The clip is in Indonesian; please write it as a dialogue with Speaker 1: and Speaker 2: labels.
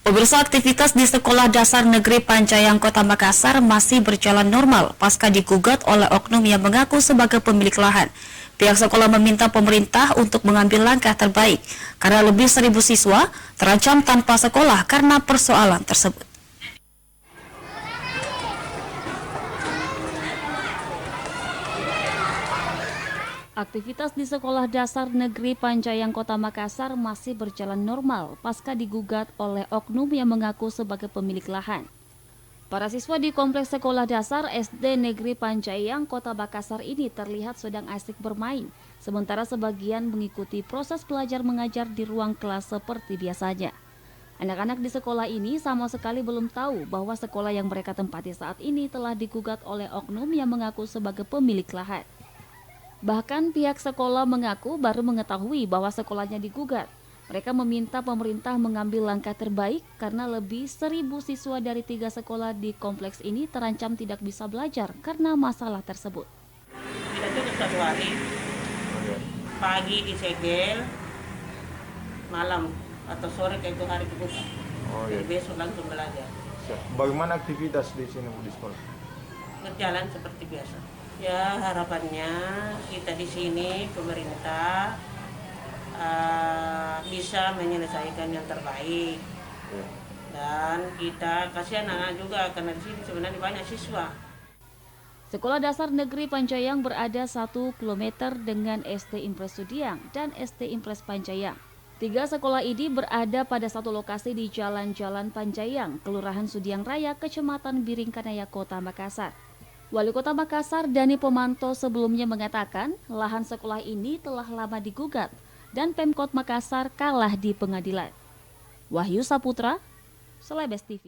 Speaker 1: Pemirsa, aktivitas di Sekolah Dasar Negeri Pancayang Kota Makassar masih berjalan normal pasca digugat oleh oknum yang mengaku sebagai pemilik lahan. Pihak sekolah meminta pemerintah untuk mengambil langkah terbaik karena lebih 1.000 siswa terancam tanpa sekolah karena persoalan tersebut. Aktivitas di Sekolah Dasar Negeri Pancayang Kota Makassar masih berjalan normal pasca digugat oleh oknum yang mengaku sebagai pemilik lahan. Para siswa di Kompleks Sekolah Dasar SD Negeri Pancayang Kota Makassar ini terlihat sedang asik bermain, sementara sebagian mengikuti proses belajar mengajar di ruang kelas seperti biasanya. Anak-anak di sekolah ini sama sekali belum tahu bahwa sekolah yang mereka tempati saat ini telah digugat oleh oknum yang mengaku sebagai pemilik lahan. Bahkan pihak sekolah mengaku baru mengetahui bahwa sekolahnya digugat. Mereka meminta pemerintah mengambil langkah terbaik karena lebih 1.000 siswa dari 3 sekolah di kompleks ini terancam tidak bisa belajar karena masalah tersebut.
Speaker 2: Kita tutup 1 hari, pagi disegel, malam atau sore kayak itu hari dibuka. Jadi besok langsung belajar.
Speaker 3: Bagaimana aktivitas di sini di sekolah?
Speaker 2: Berjalan seperti biasa. Ya, harapannya kita di sini pemerintah bisa menyelesaikan yang terbaik. Dan kita kasihan anak juga karena di sini sebenarnya banyak siswa.
Speaker 1: Sekolah Dasar Negeri Pancayang berada 1 km dengan SD Impres Sudiang dan SD Impres Pancayang. 3 sekolah ini berada pada satu lokasi di Jalan-Jalan Pancayang, Kelurahan Sudiang Raya, Kecamatan Biringkanaya, Kota Makassar. Wali Kota Makassar Dani Pomanto sebelumnya mengatakan lahan sekolah ini telah lama digugat dan Pemkot Makassar kalah di pengadilan. Wahyu Saputra, Selebes TV.